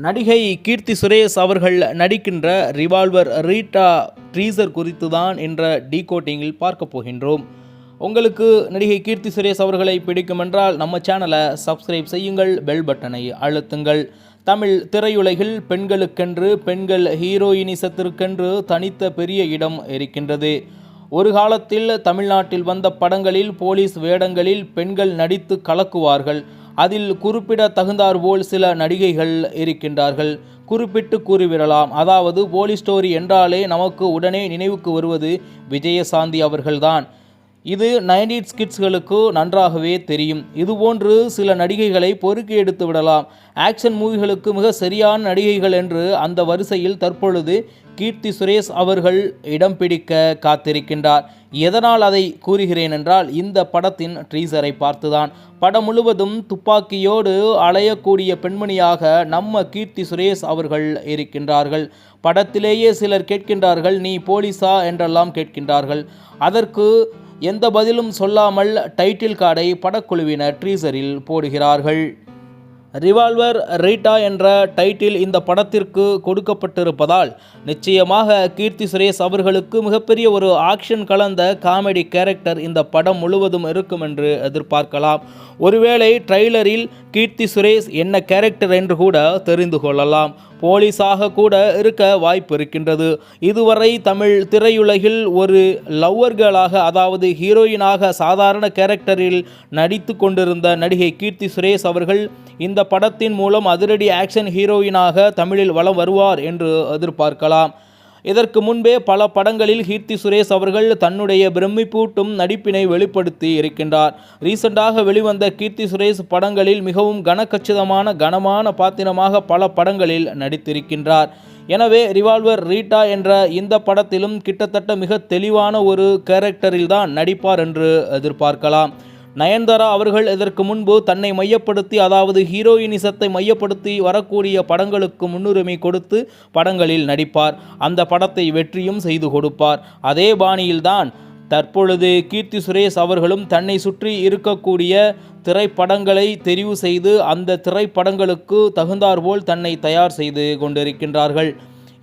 நடிகை கீர்த்தி சுரேஷ் அவர்கள் நடிக்கின்ற revolver Rita ட்ரீசர் குறித்து தான் என்ற டீகோட்டிங்கில் பார்க்க போகின்றோம். உங்களுக்கு நடிகை கீர்த்தி சுரேஷ் அவர்களை பிடிக்குமென்றால் நம்ம சேனலை சப்ஸ்கிரைப் செய்யுங்கள், பெல் பட்டனை அழுத்துங்கள். தமிழ் திரையுலகில் பெண்களுக்கென்று, பெண்கள் ஹீரோயினிசத்திற்கென்று தனித்த பெரிய இடம் இருக்கின்றது. ஒரு காலத்தில் தமிழ்நாட்டில் வந்த படங்களில் போலீஸ் வேடங்களில் பெண்கள் நடித்து கலக்குவார்கள். அதில் குறிப்பிட தகுந்தாற்போல் சில நடிகைகள் இருக்கின்றார்கள். குறிப்பிட்டு கூறிவிடலாம். அதாவது போலீஸ் ஸ்டோரி என்றாலே நமக்கு உடனே நினைவுக்கு வருவது விஜயசாந்தி அவர்கள்தான். இது 90s கிட்ஸ்களுக்கு நன்றாகவே தெரியும். இதுபோன்று சில நடிகைகளை பொறுக்கி எடுத்து விடலாம். ஆக்ஷன் மூவிகளுக்கு மிக சரியான நடிகைகள் என்று அந்த வரிசையில் தற்பொழுது கீர்த்தி சுரேஷ் அவர்கள் இடம் பிடிக்க காத்திருக்கின்றார். எதனால் அதை கூறுகிறேன் என்றால், இந்த படத்தின் ட்ரீசரை பார்த்துதான். படம் முழுவதும் துப்பாக்கியோடு அலையக்கூடிய பெண்மணியாக நம்ம கீர்த்தி சுரேஷ் அவர்கள் இருக்கின்றார்கள். படத்திலேயே சிலர் கேட்கின்றார்கள், நீ போலீஸா என்றெல்லாம் கேட்கின்றார்கள். அதற்கு எந்த பதிலும் சொல்லாமல் டைட்டில் கார்டை படக்குழுவினர் ட்ரீசரில் போடுகிறார்கள். ரிவால்வர் ரீட்டா என்ற டைட்டில் இந்த படத்திற்கு கொடுக்கப்பட்டிருப்பதால் நிச்சயமாக கீர்த்தி சுரேஷ் அவர்களுக்கு மிகப்பெரிய ஒரு ஆக்ஷன் கலந்த காமெடி கேரக்டர் இந்த படம் முழுவதும் இருக்கும் என்று எதிர்பார்க்கலாம். ஒருவேளை ட்ரெய்லரில் கீர்த்தி சுரேஷ் என்ன கேரக்டர் என்று கூட தெரிந்து கொள்ளலாம். போலீஸாக கூட இருக்க வாய்ப்பு இருக்கின்றது. இதுவரை தமிழ் திரையுலகில் ஒரு லவ்வர்களாக, அதாவது ஹீரோயினாக சாதாரண கேரக்டரில் நடித்து கொண்டிருந்த நடிகை கீர்த்தி சுரேஷ் அவர்கள் இந்த படத்தின் மூலம் அதிரடி ஆக்ஷன் ஹீரோயினாக தமிழில் வலம் வருவார் என்று எதிர்பார்க்கலாம். இதற்கு முன்பே பல படங்களில் கீர்த்தி சுரேஷ் அவர்கள் தன்னுடைய பிரமிப்பூட்டும் நடிப்பினை வெளிப்படுத்தி இருக்கின்றார். ரீசெண்டாக வெளிவந்த கீர்த்தி சுரேஷ் படங்களில் மிகவும் கனமான பாத்திரமாக பல படங்களில் நடித்திருக்கின்றார். எனவே ரிவால்வர் ரீட்டா என்ற இந்த படத்திலும் கிட்டத்தட்ட மிக தெளிவான ஒரு கேரக்டரில் தான் நடிப்பார் என்று எதிர்பார்க்கலாம். நயன்தாரா அவர்கள் இதற்கு முன்பு தன்னை மையப்படுத்தி, அதாவது ஹீரோயினிசத்தை மையப்படுத்தி வரக்கூடிய படங்களுக்கு முன்னுரிமை கொடுத்து படங்களில் நடிப்பார். அந்த படத்தை வெற்றியும் செய்து கொடுப்பார். அதே பாணியில்தான் தற்பொழுது கீர்த்தி சுரேஷ் அவர்களும் தன்னை சுற்றி இருக்கக்கூடிய திரைப்படங்களை தெரிவு செய்து அந்த திரைப்படங்களுக்கு தகுந்தாற்போல் தன்னை தயார் செய்து கொண்டிருக்கின்றார்கள்.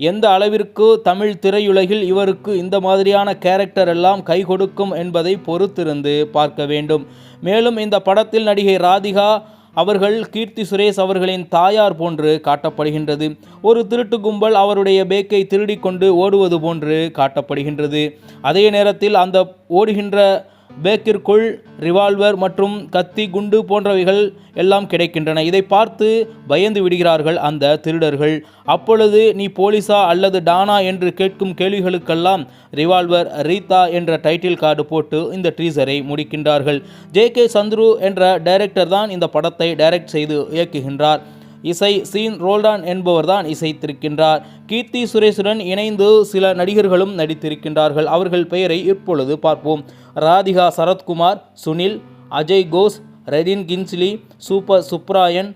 எந்த அளவிற்கு தமிழ் திரையுலகில் இவருக்கு இந்த மாதிரியான கேரக்டர் எல்லாம் கை கொடுக்கும் என்பதை பொறுத்திருந்து பார்க்க வேண்டும். மேலும் இந்த படத்தில் நடிகை ராதிகா அவர்கள் கீர்த்தி சுரேஷ் அவர்களின் தாயார் போன்று காட்டப்படுகின்றது. ஒரு திருட்டு கும்பல் அவருடைய பேக்கை திருடி கொண்டு ஓடுவது போன்று காட்டப்படுகின்றது. அதே நேரத்தில் அந்த ஓடுகின்ற பேக்கிற்குள் ரிவால்வர் மற்றும் கத்தி, குண்டு போன்றவைகள் எல்லாம் கிடைக்கின்றன. இதை பார்த்து பயந்து விடுகிறார்கள் அந்த திருடர்கள். அப்பொழுது நீ போலீஸா அல்லது டானா என்று கேட்கும் கேள்விகளுக்கெல்லாம் ரிவால்வர் ரீட்டா என்ற டைட்டில் கார்டு போட்டு இந்த ட்ரீசரை முடிக்கின்றார்கள். Chandru என்ற டைரக்டர் தான் இந்த படத்தை டைரக்ட் செய்து இயக்குகின்றார். இசை ரோல்டான் என்பவர் தான் இசைத்திருக்கின்றார். கீர்த்தி சுரேஷுடன் இணைந்து சில நடிகர்களும் நடித்திருக்கின்றார்கள். அவர்கள் பெயரை இப்பொழுது பார்ப்போம். ராதிகா, சரத்குமார், சுனில், அஜய், கோஷ், ரெடின், கிங்ஸ்லி, சுப்பராயன்,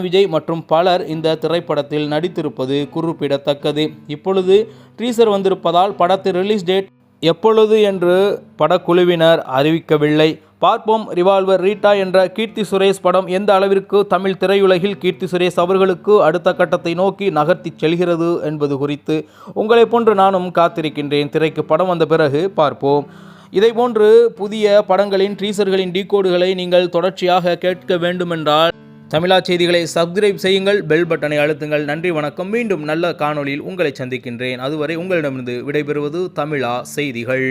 விஜய் மற்றும் பலர் இந்த திரைப்படத்தில் நடித்திருப்பது குறிப்பிடத்தக்கது. இப்பொழுது ட்ரீசர் வந்திருப்பதால் படத்தின் ரிலீஸ் டேட் எப்பொழுது என்று படக்குழுவினர் அறிவிக்கவில்லை. பார்ப்போம் ரிவால்வர் ரீட்டா என்ற கீர்த்தி சுரேஷ் படம் எந்த அளவிற்கு தமிழ் திரையுலகில் கீர்த்தி சுரேஷ் அவர்களுக்கு அடுத்த கட்டத்தை நோக்கி நகர்த்தி செல்கிறது என்பது குறித்து. உங்களை போன்று நானும் காத்திருக்கின்றேன். திரைக்கு படம் வந்த பிறகு பார்ப்போம். இதைப்போன்று புதிய படங்களின் ட்ரீசர்களின் டீகோடுகளை நீங்கள் தொடர்ச்சியாக கேட்க வேண்டுமென்றால் தமிழா செய்திகளை சப்ஸ்கிரைப் செய்யுங்கள், பெல் பட்டனை அழுத்துங்கள். நன்றி, வணக்கம். மீண்டும் நல்ல காணொளியில் உங்களை சந்திக்கின்றேன். அதுவரை உங்களிடமிருந்து விடைபெறுவது தமிழா செய்திகள்.